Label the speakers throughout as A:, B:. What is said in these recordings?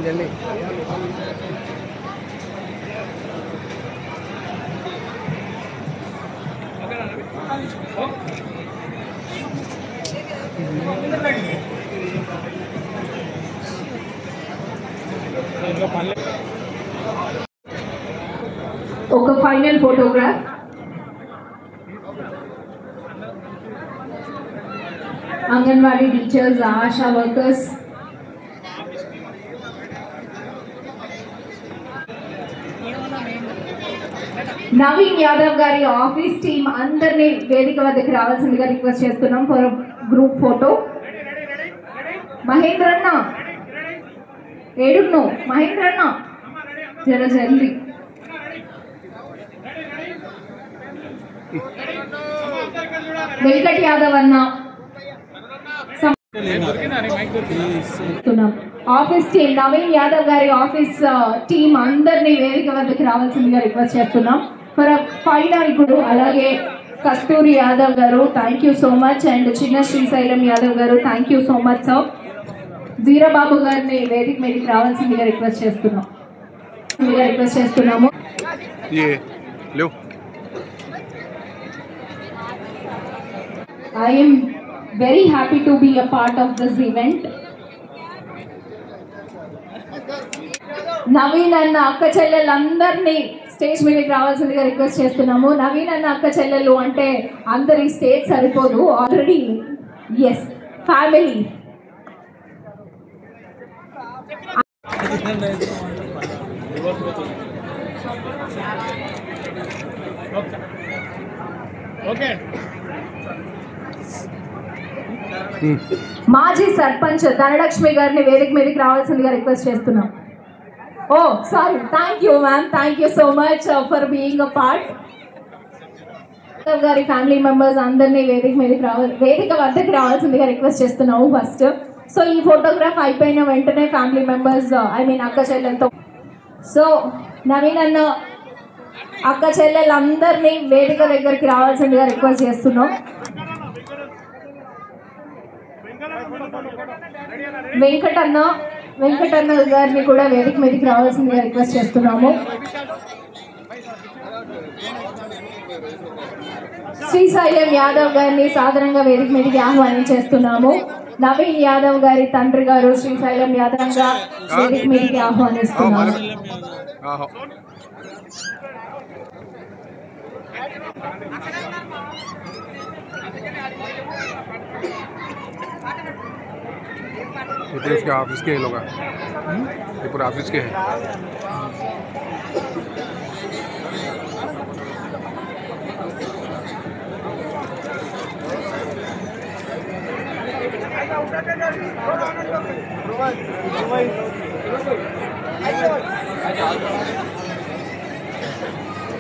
A: जल्दी
B: ఒక final photograph. Anganwadi teachers, ASHA workers, Naveen Yadav గారి ఆఫీస్ టీమ్ అందరినీ వేదిక వద్దకు రావాల్సిందిగా రిక్వెస్ట్ చేస్తున్నాం ఫర్ గ్రూప్ ఫోటో. మహేంద్రన్న ఏడును, మహేంద్రన్న జర జల్దీ. వెంకట్ యాదవ్ అన్న, ఆఫీస్ టీమ్ నవీన్ యాదవ్ గారి ఆఫీస్ టీమ్ అందరినీ వేదిక వద్దకు రావాల్సిందిగా రిక్వెస్ట్ చేస్తున్నాం ఫర్ ఫైనల్ ఇప్పుడు. అలాగే కస్తూరి యాదవ్ గారు thank you so much, and చిన్న శ్రీశైలం యాదవ్ గారు thank you so much sir. Veerababu గారిని వేదిక మీదకి రావాల్సిందిగా రిక్వెస్ట్ చేస్తున్నాము. I am very happy to be a part of this event. Naveen అన్న అక్క చెల్లెలందరినీ స్టేజ్ మీదకి రావాల్సిందిగా రిక్వెస్ట్ చేస్తున్నాము. నవీన్ అన్న అక్క చెల్లెలు అంటే అందరి స్టేజ్ సరిపోదు, ఆల్రెడీ ఎస్ ఫ్యామిలీ. మాజీ సర్పంచ్ ధనలక్ష్మి గారిని వేదిక మీదకి రావాల్సిందిగా రిక్వెస్ట్ చేస్తున్నాం. Oh sorry, thank you ma'am, thank you so much for being a part. గారి ఫ్యామిలీ మెంబర్స్ అందరినీ వేదిక వద్దకు రావాల్సిందిగా రిక్వెస్ట్ చేస్తున్నాము ఫస్ట్. సో ఈ ఫోటోగ్రాఫ్ అయిపోయిన వెంటనే ఫ్యామిలీ మెంబర్స్ అక్క చెల్లెలతో, సో నవీన్ అన్న అక్క చెల్లెలందరినీ వేదిక దగ్గరికి రావాల్సిందిగా రిక్వెస్ట్ చేస్తున్నాం. వెంకటన్న గారిని కూడా వేదిక మీదకి రావాల్సిందిగా రిక్వెస్ట్ చేస్తున్నాము. శ్రీశైలం యాదవ్ గారిని సాధారణంగా వేదిక మీదకి ఆహ్వానించేస్తున్నాము. నవీన్ యాదవ్ గారి తండ్రి గారు శ్రీశైలం యాదవ్ గా వేదిక మీదకి ఆహ్వానిస్తున్నాము.
A: ఇప్పుడు इसके ऑफिस के लोग हैं, ఇప్పుడు ऑफिस के हैं.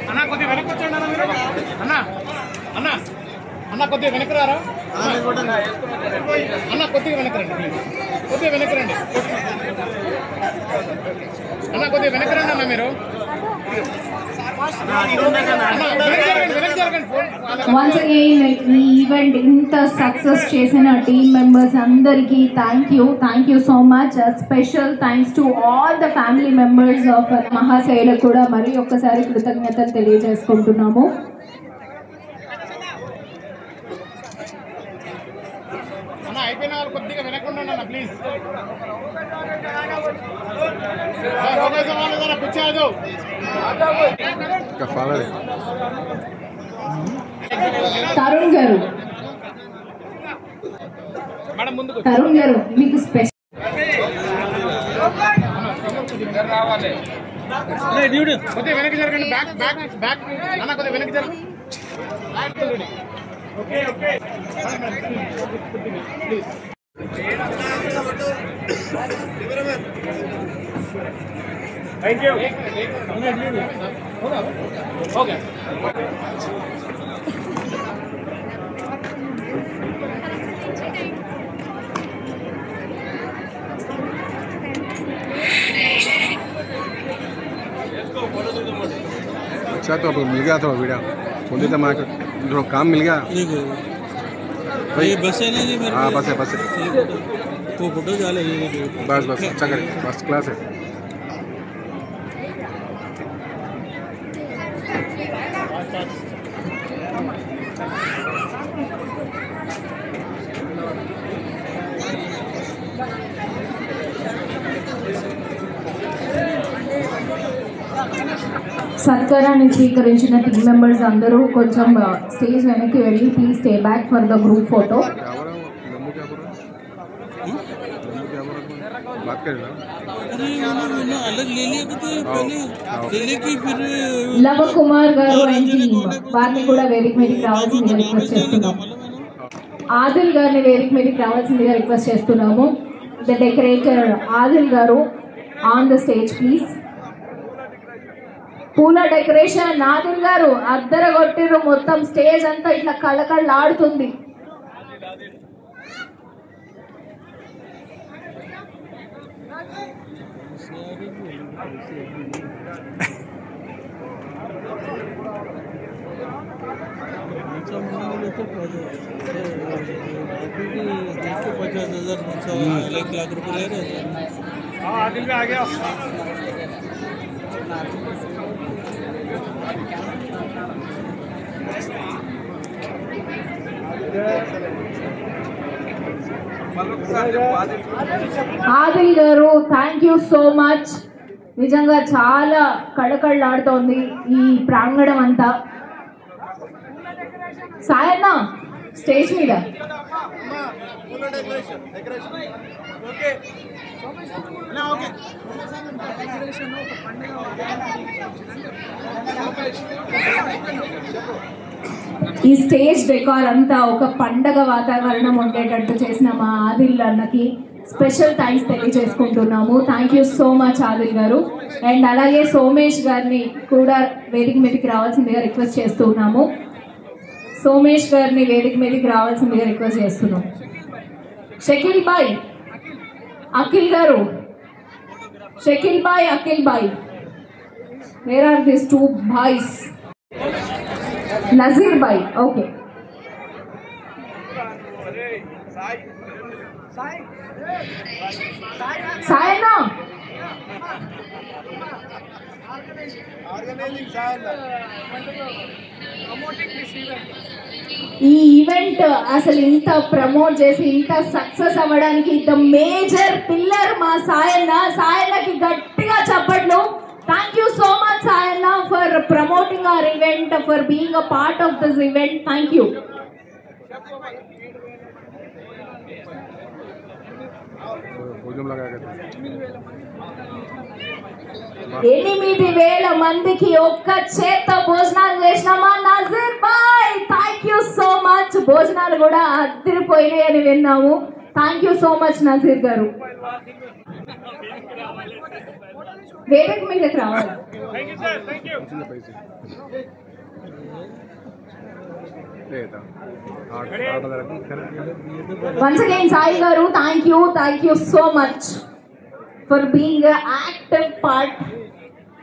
C: అన్న కొద్దిగా వెనక్కి వచ్చండి అన్న మీరు. అన్న కొద్దిగా వెనక్కి రారా అన్న, కొద్దిగా వెనక్కి రండి ప్లీజ్, కొద్దిగా వెనక్కి రండి అన్న, కొద్దిగా వెనక్కి రండి అన్న మీరు.
B: Once again, ఈ ఈవెంట్ ఇంత సక్సెస్ చేసిన టీమ్ మెంబర్స్ అందరికీ thank you so much. Special thanks to all the family members of మహాశైలకు కూడా మరి ఒక్కసారి కృతజ్ఞతలు తెలియజేసుకుంటున్నాము.
C: అయిపోయిన వాళ్ళు కొద్దిగా వెనక్కుండా అన్న ప్లీజ్. కూర్చోదు
B: తరుణ్ గారు మీకు స్పెషల్
C: కొద్దిగా వెనక్కి జరగండి, బ్యాక్ అన్న కొద్దిగా వెనక్కి జరగండి. Okay thank you. ఓకే
A: अच्छा तो मिल गया था वीडियो बोलते थे, मैं काम मिल गया.
D: ये बस है ना जी मेरे
A: हाँ बस है बस है
D: वो फोटो डाले
A: बस बस अच्छा करें फर्स्ट क्लास है
B: సత్కారాన్ని స్వీకరించిన టీం మెంబర్స్ అందరూ కొంచెం స్టేజ్ వెనక్కి వెళ్ళి please stay back for the group photo. Lava Kumar garu and team వారిని కూడా వేదిక మీదకి రావాల్సిందిగా రిక్వెస్ట్ చేస్తున్నాము. ఆదిల్ గారిని వేదిక మీదకి రావాల్సిందిగా రిక్వెస్ట్ చేస్తున్నాము. ద డెకరేటర్ ఆదిల్ గారు ఆన్ ద స్టేజ్ ప్లీజ్. పూల డెకరేషన్ ఆదిల్ గారు అద్దర కొట్టిరు, మొత్తం స్టేజ్ అంతా ఇట్లా కళకళలాడుతుంది. ఆదిల్ గారు థ్యాంక్ యూ సో మచ్. నిజంగా చాలా కళకళలాడుతోంది ఈ ప్రాంగణం అంతా. సాయన్న స్టేజ్ మీద ఈ స్టేజ్ డెకార్ అంతా ఒక పండగ వాతావరణం ఉండేటట్టు చేసిన మా ఆదిల్ అన్నకి స్పెషల్ థ్యాంక్స్ తెలియజేసుకుంటున్నాము. Thank you so much Adil garu. And అలాగే సోమేష్ గారిని కూడా వేదిక మీదకి రావాల్సిందిగా రిక్వెస్ట్ చేస్తున్నాము. సోమేష్ గారిని వేదిక మీదకి రావాల్సిందిగా రిక్వెస్ట్ చేస్తున్నాం. షకీల్ బాయ్, అఖిల్ గారు, Shakeel bhai, Akhil bhai, where are this two boys? Nazeer bhai, okay. సాయన్నా ఈ ఈవెంట్ అసలు ఇంత ప్రమోట్ చేసి ఇంత సక్సెస్ అవ్వడానికి ద మేజర్ పిల్లర్ మా సాయన్నకి గట్టిగా చప్పట్లు. Thank you so much Sayanna for promoting our event, for being a part of this event. Thank you.
A: భోజనం లగా
B: 8,000 మందికి ఒక్క చేత్తో భోజనాలు చేసినామా Nazeer bhai? Thank you so much. భోజనాలు కూడా అదిరిపోయినాయి అని విన్నాము. Thank you so much Nazeer garu. వేదిక మీదకి రావాలి. Once again, Sai Garu, thank you so much for being an active part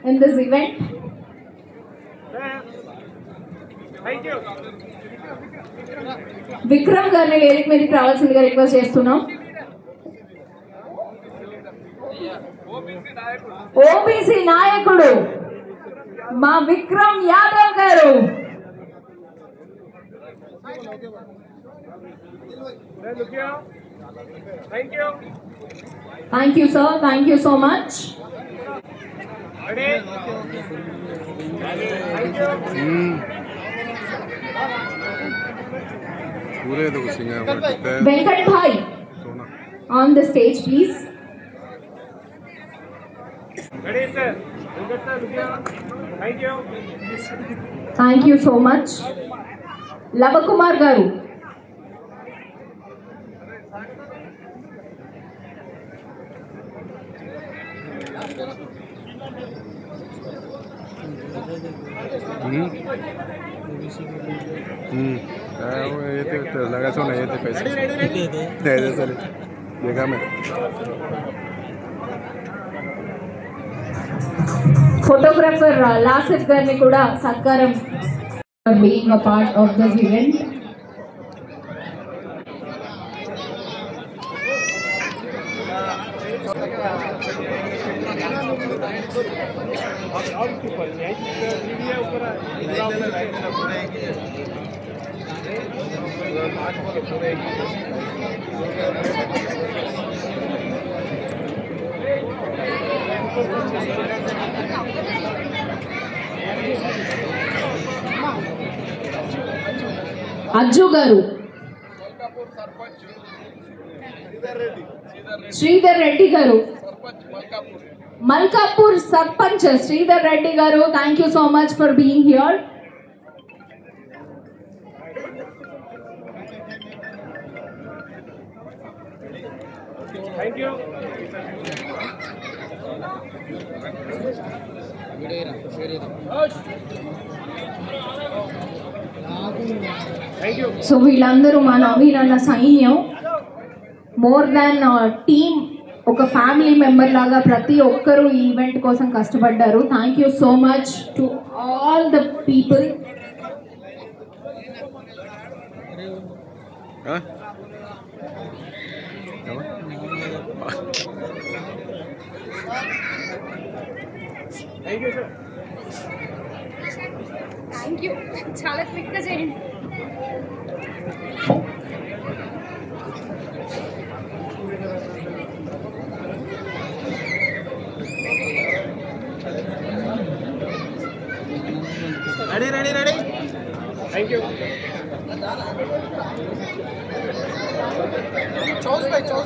B: in this event.
C: Thank you.
B: Vikram గారిని వేదిక మీదకి రావాల్సిందిగా రిక్వెస్ట్ చేస్తున్నాం. ఓబీసీ నాయకుడు మా విక్రమ్ యాదవ్ గారు. Thank you sir, thank you so much. Venkat bhai on the stage please.
C: Ready sir. Venkat sir, look here. Thank you.
B: Thank you so much. Lavakumar garu.
A: ये तो लगा सो नहीं थे पैसे दे दे सर देखा मैं.
B: Photographer Lasif గారిని కూడా సత్కారం for being a part of this event. Ajju గారు, శ్రీధర్ రెడ్డి గారు, మల్కాపూర్ సర్పంచ్ శ్రీధర్ రెడ్డి గారు, thank you so much for being here. So వీళ్ళందరూ మా నవీన్ అన్న సైన్యం, మోర్ దాన్ టీమ్, ఒక ఫ్యామిలీ మెంబర్ లాగా ప్రతి ఒక్కరూ ఈ ఈవెంట్ కోసం కష్టపడ్డారు. Thank you so much to all the people.
E: Thank you, చాలా క్విక్గా చేయండి.
C: Ready. Thank you.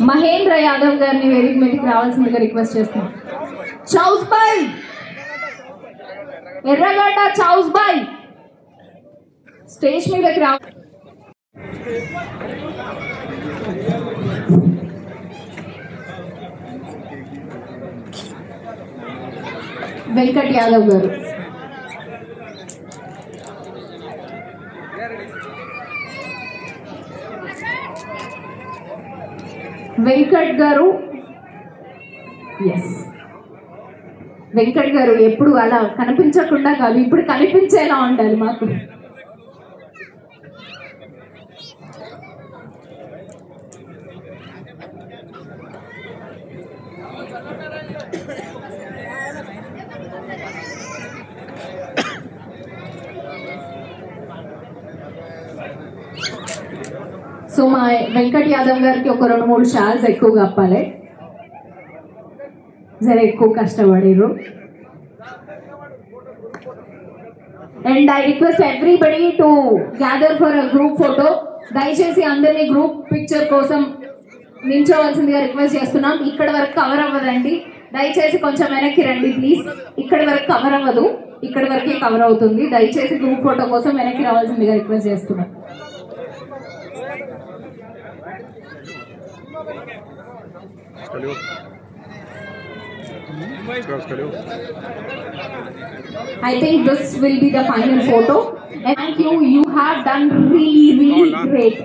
B: Mahendra Yadav గారిని వేదిక మీదకి రావాల్సిందిగా రిక్వెస్ట్ చేస్తున్నాం. చౌస్ బాయ్, ఎర్రగడ్డ చౌస్ బాయ్ స్టేజ్ మీదకి రా. వెంకట్ యాదవ్ గారు, వెంకట్ గారు, ఎస్ వెంకట్ గారు ఎప్పుడు అలా కనిపించకుండా కాదు, ఇప్పుడు కనిపించేలా ఉండాలి మాకు. సో మా వెంకట్ యాదవ్ గారికి ఒక 2-3 షాల్స్ ఎక్కువ కప్పాలి, జర ఎక్కువ కష్టపడారు. And I request everybody to gather for a group photo. దయచేసి అందరినీ గ్రూప్ పిక్చర్ కోసం నిల్చోవలసిందిగా రిక్వెస్ట్ చేస్తున్నాం. ఇక్కడ వరకు కవర్ అవ్వదండి, దయచేసి కొంచెం వెనక్కి రండి ప్లీజ్. ఇక్కడ వరకు కవర్ అవ్వదు, ఇక్కడ వరకే కవర్ అవుతుంది. దయచేసి గ్రూప్ ఫోటో కోసం వెనక్కి రావాల్సిందిగా రిక్వెస్ట్ చేస్తున్నాం. I think this will be the final photo. And thank you. You have done really great.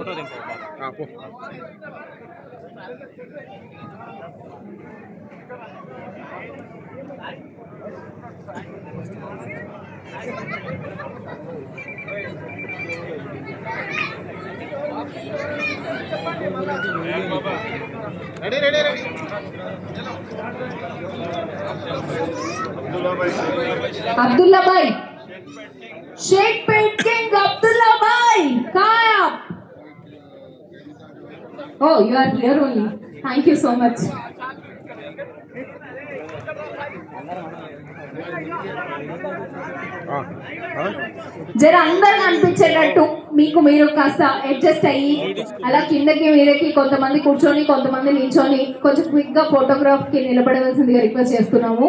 C: Ready.
B: Abdullah Bhai, Sheikhpet King Abdullah Bhai, Kayab. Oh, you are here only. Thank you so much. జర అందరు కనిపించేటట్టు మీకు మీరు కాస్త adjust అయ్యి అలా కిందకి మీదకి, కొంతమంది కూర్చొని కొంతమంది నిల్చొని కొంచెం క్విక్ గా ఫోటోగ్రాఫ్ కి నిలబడవలసిందిగా రిక్వెస్ట్ చేస్తున్నాము.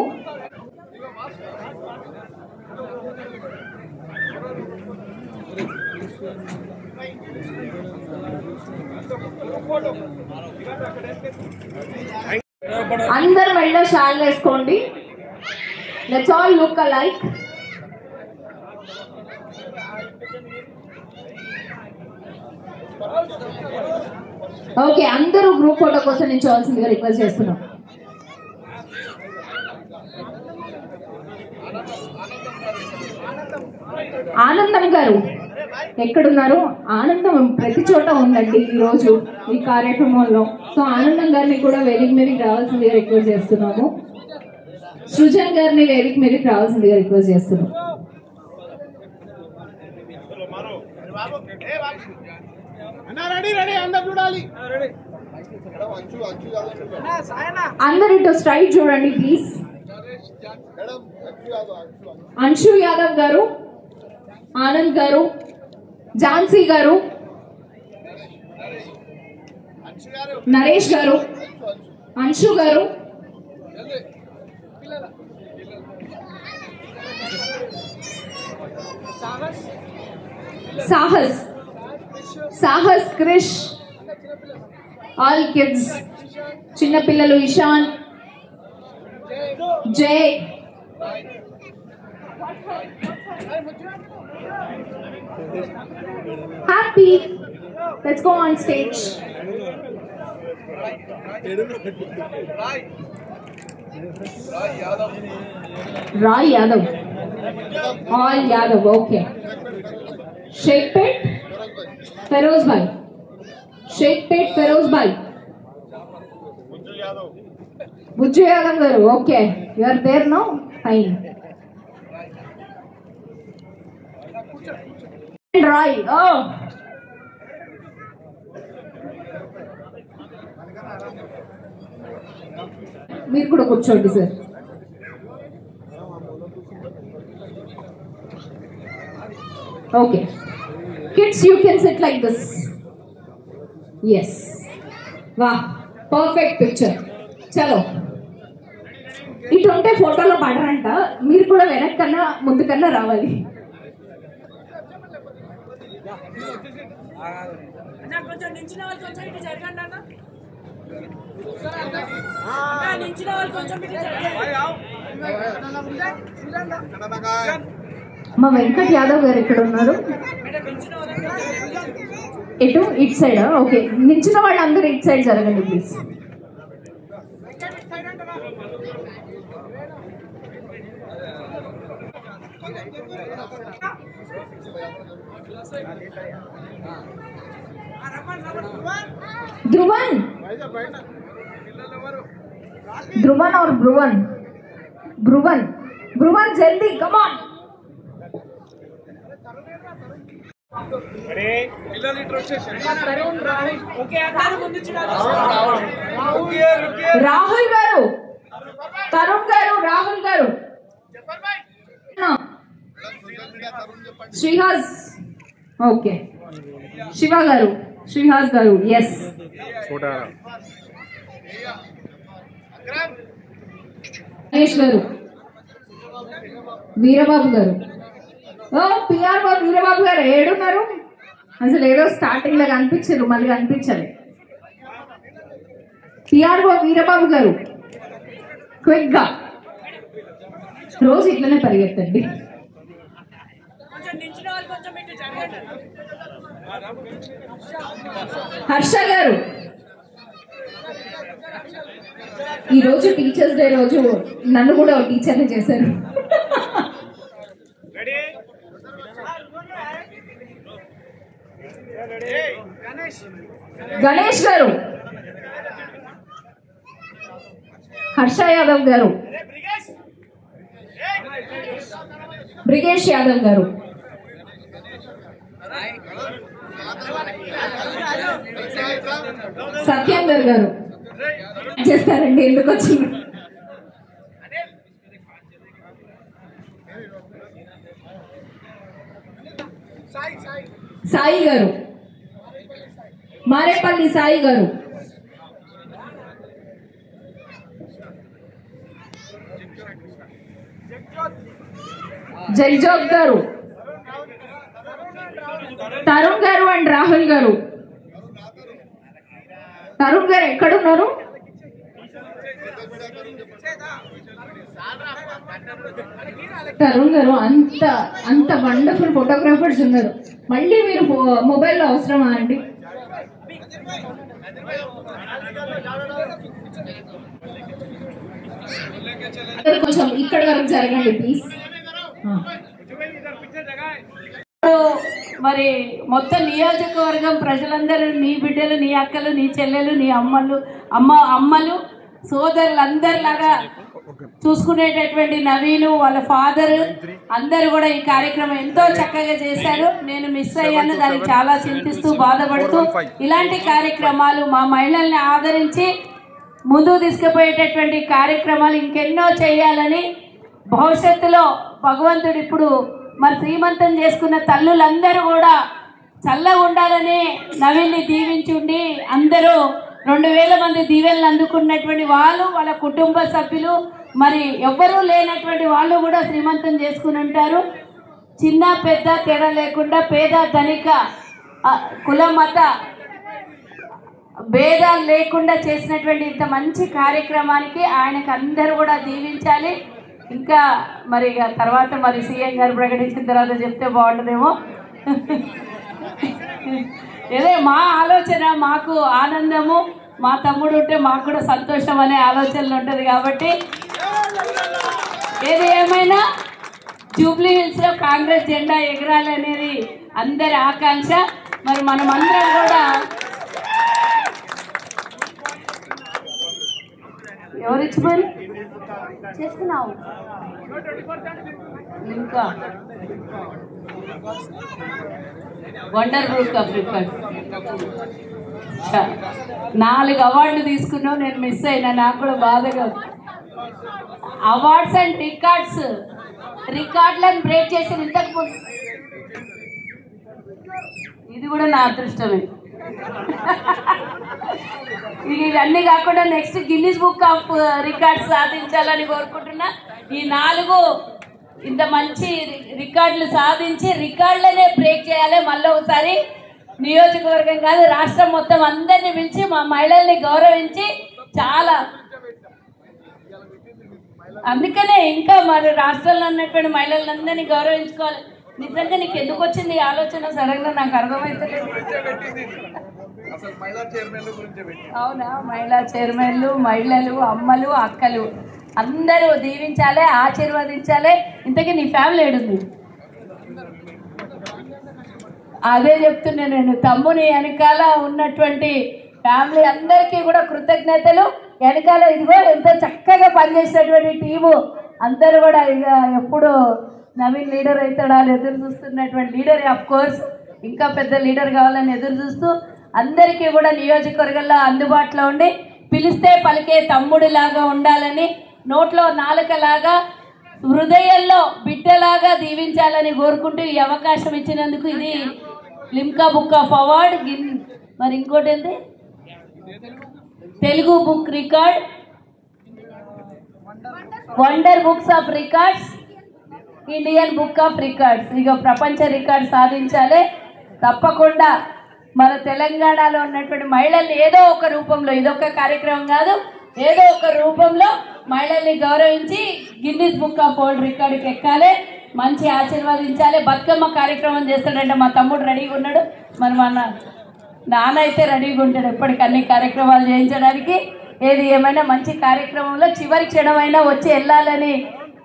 B: అందరు మెళ్ళో షాల్ వేసుకోండి. Let's all look alike. Okay, అందరూ గ్రూప్ ఫోటో కోసం నిల్చోవాల్సిందిగా రిక్వెస్ట్ చేస్తున్నాం. ఆనందం గారు, ఎక్కడున్నారు? ఆనందం ప్రతి చోట ఉందండి ఈరోజు ఈ కార్యక్రమంలో. సో ఆనందం గారిని కూడా వేదిక మీదకి రావాల్సిందిగా రిక్వెస్ట్ చేస్తున్నాము. సృజన్ గారిని వేదిక మీదకి రావాల్సిందిగా రిక్వెస్ట్ చేస్తున్నాం. అందరు ఇటు స్ట్రైట్ చూడండి ప్లీజ్. అంశు యాదవ్ గారు, ఆనంద్ గారు, ఝాన్సీ గారు, నరేష్ గారు, అంశు గారు, సాహస్, క్రిష్, ఆల్ కిడ్స్, చిన్నపిల్లలు, Ishan, Jai, happy. Let's go on stage. Rai Yadav, all Yadav. Okay. Shaikpet Feroz bhai, Shaikpet Feroz bhai, Bujju Yadav garu. Okay, you are there now. Fine. Rai, oh మీరు కూడా కూర్చోండి sir. Okay kids, you can sit like this. Yes, wow, perfect picture. చలో, ఇటు ఉంటే ఫోటోలో పడరంట, మీరు కూడా వెనక్కన్నా ముందుకన్నా రావాలి.
F: కొంచెం నించిన వాళ్ళు కొంచెం ఇటు జరగండి అన్న. నించిన వాళ్ళు కొంచెం ఇటు జరగండి.
B: మా వెంకట్ యాదవ్ గారు ఎక్కడ ఉన్నారు? ఎటు? ఇటు సైడా? ఓకే, నించిన వాళ్ళు అందరూ ఇటు సైడ్ జరగండి ప్లీజ్. ध्रुवन, ध्रुवन और ब्रुवन, ब्रुवन, ब्रुवन जल्दी, कम ऑन. రాహుల్ గారు, తరుణ్ గారు, రాహుల్ గారు, శ్రీహాస్. ఓకే, శివ గారు, శ్రీహాస్ గారు. ఎస్, గణేష్ గారు, వీరబాబు గారు. ఓ పిఆర్ బాబు, వీరబాబు గారు ఏడున్నారు? అసలు ఏదో స్టార్టింగ్ లో కనిపించారు, మళ్ళీ కనిపించాలి. పిఆర్ బాబు, వీరబాబు గారు, క్విక్ గా రోజు ఇట్లనే పరిగెత్తండి. హర్ష గారు, ఈ రోజు టీచర్స్ డే రోజు నన్ను కూడా టీచర్ని చేశారు. గణేష్ గారు, హర్ష యాదవ్ గారు, బ్రిగేష్ యాదవ్ గారు, సత్యేందర్ గారు చేస్తారండి. ఎందుకు వచ్చింది? సాయి గారు, మారేపల్లి సాయి గారు, జైజోగ్ గారు, తరుణ్ గారు అండ్ రాహుల్ గారు. తరుణ్ గారు ఎక్కడున్నారు? తరుణ్ గారు అంత అంత వండర్ఫుల్ ఫోటోగ్రాఫర్స్ ఉన్నారు. మళ్ళీ మీరు మొబైల్లో అవసరమా అండి? కొంచెం ఇక్కడ వరకు జరగండి ప్లీజ్.
G: మరి మొత్తం నియోజకవర్గం ప్రజలందరూ నీ బిడ్డలు, నీ అక్కలు, నీ చెల్లెలు, నీ అమ్మలు సోదరులందరిలాగా చూసుకునేటటువంటి నవీను వాళ్ళ ఫాదర్ అందరూ కూడా ఈ కార్యక్రమం ఎంతో చక్కగా చేశారు. నేను మిస్ అయ్యాను, దాన్ని చాలా చింతిస్తూ బాధపడుతూ ఇలాంటి కార్యక్రమాలు మా మహిళల్ని ఆదరించి ముందుకు తీసుకుపోయేటటువంటి కార్యక్రమాలు ఇంకెన్నో చేయాలని భవిష్యత్తులో భగవంతుడు ఇప్పుడు మరి శ్రీమంతం చేసుకున్న తల్లులందరూ కూడా చల్లగా ఉండాలని నవీన్ని దీవించుండి అందరూ 2000 మంది దీవెనలు అందుకున్నటువంటి వాళ్ళు, వాళ్ళ కుటుంబ సభ్యులు, మరి ఎవ్వరూ లేనటువంటి వాళ్ళు కూడా శ్రీమంతం చేసుకుని ఉంటారు. చిన్న పెద్ద తేడా లేకుండా పేద ధనిక కుల మత భేదాలు లేకుండా చేసినటువంటి ఇంత మంచి కార్యక్రమానికి ఆయనకు అందరూ కూడా దీవించాలి. ఇంకా మరి తర్వాత మరి సీఎం గారు ప్రకటించిన తర్వాత చెప్తే బాగుంటుందేమో. ఏదే మా ఆలోచన, మాకు ఆనందము, మా తమ్ముడు ఉంటే మాకు కూడా సంతోషం అనే ఆలోచనలు ఉంటుంది. కాబట్టి ఏది ఏమైనా జూబ్లీ హిల్స్లో కాంగ్రెస్ జెండా ఎగరాలి అనేది అందరి ఆకాంక్ష. మరి మనం అందరం కూడా ఎవరిచ్చిపోయి చేసుకున్నావు ఇంకా వండర్ బుక్ ఆఫ్ రికార్డ్ 4 అవార్డులు తీసుకున్నావు, నేను మిస్ అయినా, నాకు కూడా బాధగా. అవార్డ్స్ అండ్ రికార్డులను బ్రేక్ చేసిన ఇంతకు ఇది కూడా నా అదృష్టమే. ఇవన్నీ కాకుండా next Guinness book of records సాధించాలని కోరుకుంటున్నా. ఈ 4 ఇంత మంచి రికార్డులు సాధించి రికార్డులనే బ్రేక్ చేయాలి. మళ్ళీ ఒకసారి నియోజకవర్గం కాదు రాష్ట్రం మొత్తం అందరినీ పిలిచి మా మహిళల్ని గౌరవించి చాలా, అందుకనే ఇంకా మరి రాష్ట్రంలో ఉన్నటువంటి మహిళలందరినీ గౌరవించుకోవాలి. నిజంగా నీకు ఎందుకు వచ్చింది ఈ ఆలోచన? సడన్గా నాకు అర్థమవుతలేదు. అవునా, మహిళా చైర్మన్లు, మహిళలు, అమ్మలు, అక్కలు అందరూ దీవించాలి, ఆశీర్వదించాలి. ఇంతకీ నీ ఫ్యామిలీ ఏడుంది? అదే చెప్తున్నా నేను. తమ్ముని వెనకాల ఉన్నటువంటి ఫ్యామిలీ అందరికీ కూడా కృతజ్ఞతలు. వెనకాల ఇదిగో ఎంత చక్కగా పనిచేసినటువంటి టీము అందరూ కూడా ఇక ఎప్పుడు నవీన్ లీడర్ అవుతాడా అని ఎదురు చూస్తున్నటువంటి లీడర్, ఆఫ్ కోర్స్ ఇంకా పెద్ద లీడర్ కావాలని ఎదురు చూస్తూ అందరికీ కూడా నియోజకవర్గంలో అందుబాటులో ఉండి పిలిస్తే పలికే తమ్ముడిలాగా ఉండాలని, నోట్లో నాలుకలాగా హృదయంలో బిడ్డలాగా దీవించాలని కోరుకుంటూ ఈ అవకాశం ఇచ్చినందుకు ఇది లిమ్కా బుక్ ఆఫ్ అవార్డ్, మరి ఇంకోటి ఏంటి, Telugu book record, wonder books of records, Indian book of records. ఇక ప్రపంచ రికార్డ్ సాధించాలి తప్పకుండా. మన తెలంగాణలో ఉన్నటువంటి మహిళల్ని ఏదో ఒక రూపంలో, ఇదొక కార్యక్రమం కాదు, ఏదో ఒక రూపంలో మహిళల్ని గౌరవించి గిన్నిస్ బుక్ ఆఫ్ వరల్డ్ రికార్డుకి ఎక్కాలి, మంచి ఆశీర్వదించాలి. బతుకమ్మ కార్యక్రమం చేస్తాడంటే మా తమ్ముడు రెడీగా ఉన్నాడు, మరి మన నాన్న అయితే రెడీగా ఉంటాడు ఎప్పటికీ అన్ని కార్యక్రమాలు చేయించడానికి. ఏది ఏమైనా మంచి కార్యక్రమంలో చివరి క్షణమైనా వచ్చి వెళ్ళాలని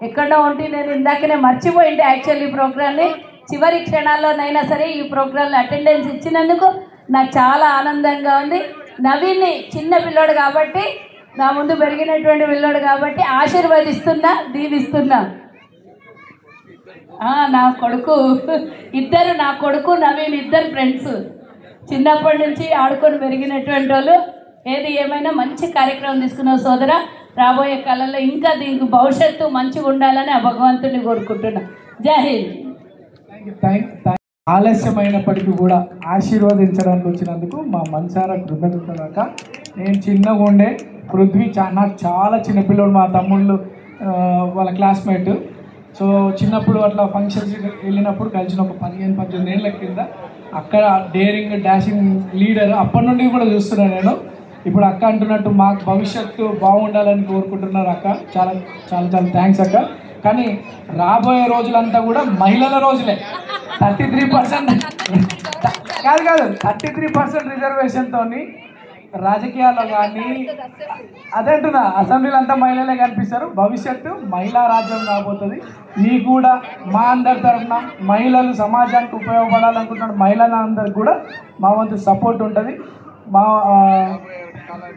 G: ఎక్కడో ఉంటే నేను ఇందాకనే మర్చిపోయింది యాక్చువల్లీ ప్రోగ్రామ్ని. చివరి క్షణాల్లోనైనా సరే ఈ ప్రోగ్రాంలో అటెండెన్స్ ఇచ్చినందుకు నాకు చాలా ఆనందంగా ఉంది. నవీన్ని చిన్న పిల్లోడు కాబట్టి, నా ముందు పెరిగినటువంటి పిల్లోడు కాబట్టి ఆశీర్వదిస్తున్నా, దీవిస్తున్నా. నా కొడుకు ఇద్దరు, నా కొడుకు నవీన్ ఇద్దరు ఫ్రెండ్స్, చిన్నప్పటి నుంచి ఆడుకొని పెరిగినటువంటి వాళ్ళు. ఏది ఏమైనా మంచి కార్యక్రమం తీసుకున్నావు సోదర. రాబోయే కాలంలో ఇంకా దీనికి భవిష్యత్తు మంచిగా ఉండాలని ఆ భగవంతుని కోరుకుంటున్నా. జై హింద్.
H: ఆలస్యమైనప్పటికీ కూడా ఆశీర్వదించడానికి వచ్చినందుకు మా మనసారా కృతజ్ఞతలక. నేను చిన్నగా ఉండే పృథ్వీ నాకు చాలా చిన్నపిల్లడు, మా తమ్ముళ్ళు వాళ్ళ క్లాస్మేట్. సో చిన్నప్పుడు అట్లా ఫంక్షన్స్ వెళ్ళినప్పుడు కలిసిన ఒక 15-18 ఏళ్ళ కింద అక్కడ డేరింగ్ డాషింగ్ లీడర్ అప్పటి నుండి కూడా చూస్తున్నాను నేను. ఇప్పుడు అక్క అంటున్నట్టు మాకు భవిష్యత్తు బాగుండాలని కోరుకుంటున్నారు అక్క. చాలా చాలా చాలా థ్యాంక్స్ అక్క. కానీ రాబోయే రోజులంతా కూడా మహిళల రోజులే. 33% కాదు 33% రిజర్వేషన్తో రాజకీయాల్లో కానీ అదేంటున్నా అసెంబ్లీలో అంతా మహిళలే కనిపిస్తారు. భవిష్యత్తు మహిళా రాజ్యం రాబోతుంది. మీకు కూడా మా అందరి తరఫున మహిళలు సమాజానికి ఉపయోగపడాలనుకుంటున్న మహిళలందరికీ కూడా మా వంతు సపోర్ట్ ఉంటుంది. మా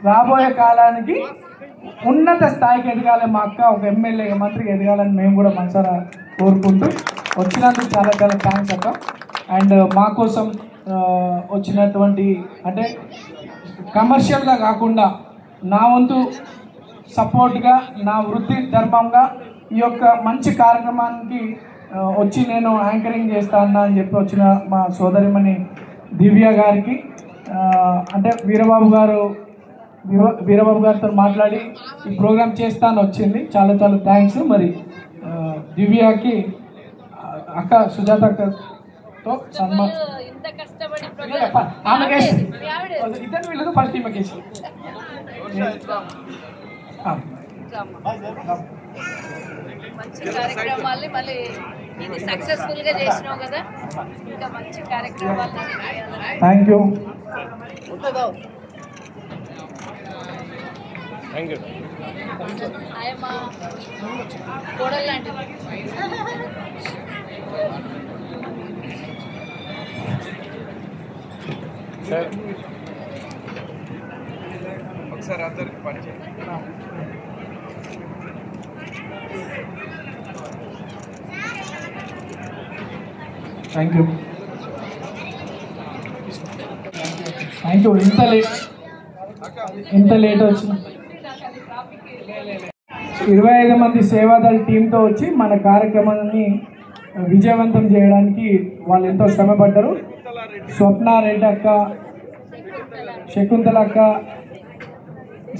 H: రాబోయే కాలానికి ఉన్నత స్థాయికి ఎదగాలి. మా అక్క ఒక ఎమ్మెల్యే మంత్రికి ఎదగాలని మేము కూడా మనసారా కోరుకుంటూ వచ్చినందుకు చాలా చాలా థ్యాంక్స్ అక్క. అండ్ మా కోసం వచ్చినటువంటి అంటే కమర్షియల్గా కాకుండా నా వంతు సపోర్ట్గా నా వృత్తి ధర్మంగా ఈ యొక్క మంచి కార్యక్రమానికి వచ్చి నేను యాంకరింగ్ చేస్తాను అని చెప్పి వచ్చిన మా సోదరిమణి దివ్య గారికి అంటే వీరబాబు గారితో మాట్లాడి ఈ ప్రోగ్రామ్ చేస్తాను వచ్చింది. చాలా చాలా థ్యాంక్స్. మరి దివ్యకి అక్క సుజాత అక్కతో సన్మాన్ ఆమెకేసి ఇద్దరు వీళ్ళు ఫస్ట్ ఈమెకేసి
G: మంచి కార్యక్రమాల్ని మళ్ళీ ఇది సక్సెస్ఫుల్ గా చేసినావు కదా, ఇంకా మంచి కార్యక్రమాలు
H: థ్యాంక్ యూ.
G: ఆయమ్మా కోడలు లాంటిది.
A: ఒకసారి అందరికి పరిచయం.
H: Thank you. ఇంత లేట్ వచ్చిన 25 మంది సేవాదళ టీంతో వచ్చి మన కార్యక్రమాన్ని విజయవంతం చేయడానికి వాళ్ళు ఎంతో శ్రమపడ్డారు. స్వప్నారెడ్డి అక్క,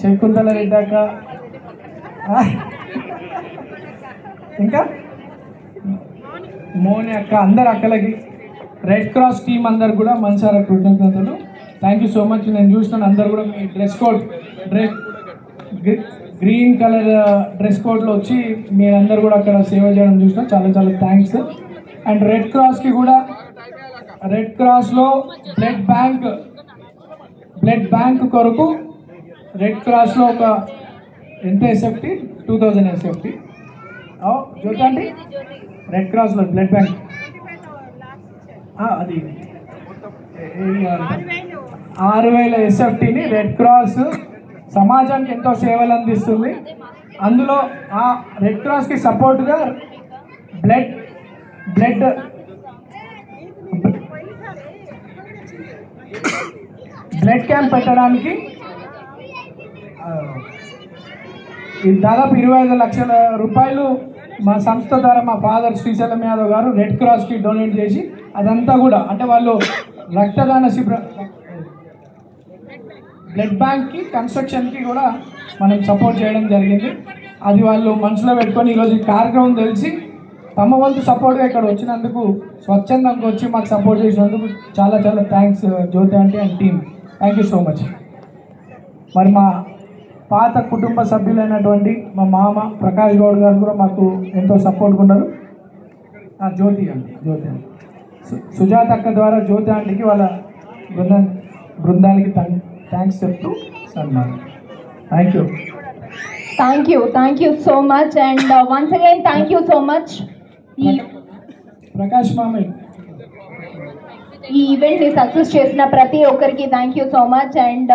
H: శకుంతల రెడ్డి అక్క, ఇంకా మోని అక్క, అందరు అక్కలకి, రెడ్ క్రాస్ టీం అందరు కూడా మనసారా కృతజ్ఞతలు. Thank you so much. నేను చూసినాను అందరు కూడా మీ గ్రీన్ కలర్ డ్రెస్ కోడ్లో వచ్చి మీరందరూ కూడా అక్కడ సేవ చేయడం చూసినా చాలా చాలా థ్యాంక్స్. అండ్ రెడ్ క్రాస్కి కూడా రెడ్ క్రాస్లో బ్లడ్ బ్యాంక్ కొరకు రెడ్ క్రాస్లో ఒక ఎంత ఎస్ఎఫ్టీ 2000 ఎస్ఎఫ్టీ జ్యోతి అండి రెడ్ క్రాస్లో బ్లడ్ బ్యాంక్ అది 6000 ఎస్ఎఫ్టీని రెడ్ క్రాస్ సమాజానికి ఎంతో సేవలు అందిస్తుంది. అందులో ఆ రెడ్ క్రాస్కి సపోర్ట్గా బ్లడ్ క్యాంప్ పెట్టడానికి దాదాపు 25 లక్షల రూపాయలు మా సంస్థ ద్వారా మా ఫాదర్ శ్రీశైలం యాదవ్ గారు రెడ్ క్రాస్కి డొనేట్ చేసి అదంతా కూడా అంటే వాళ్ళు రక్తదాన బ్లడ్ బ్యాంక్కి కన్స్ట్రక్షన్కి కూడా మనం సపోర్ట్ చేయడం జరిగింది. అది వాళ్ళు మనసులో పెట్టుకొని ఈరోజు ఈ కార్యక్రమం తెలిసి తమ వంతు సపోర్ట్గా ఇక్కడ వచ్చినందుకు స్వచ్ఛందంగా వచ్చి మాకు సపోర్ట్ చేసినందుకు చాలా చాలా thanks Jyothi aunty and team. Thank you so much. మరి మా పాత కుటుంబ సభ్యులైనటువంటి మా మామ ప్రకాష్ గౌడ్ గారు కూడా మాకు ఎంతో సపోర్ట్గా ఉన్నారు. జ్యోతి అండి సుజాత అక్క ద్వారా జ్యోతి ఆంటీకి వాళ్ళ బృందానికి థ్యాంక్స్ చెప్తూ సన్మానం. Thank
B: you so much and once again thank you so much.
H: Prakash మామయ్య
B: ఈ ఈవెంట్ ని సక్సెస్ చేసిన ప్రతి ఒక్కరికి thank you so much and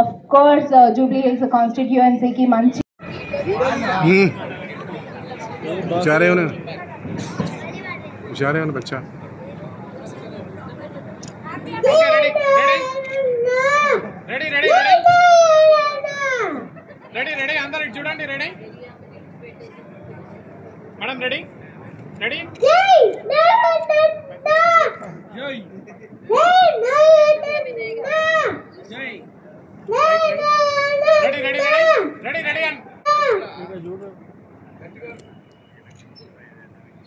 B: of course Jubilee Hills కాన్స్టిట్యుయెన్సీకి మంచి
A: बच्चा
C: రెడీ అందరూ ఇటు చూడండి. Ready madam, ready ready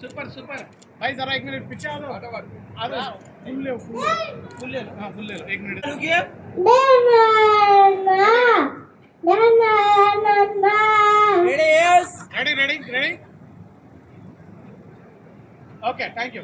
C: super भाई जरा 1 मिनट पीछे आ दो फुल ले फुल ले 1 minute ready okay thank you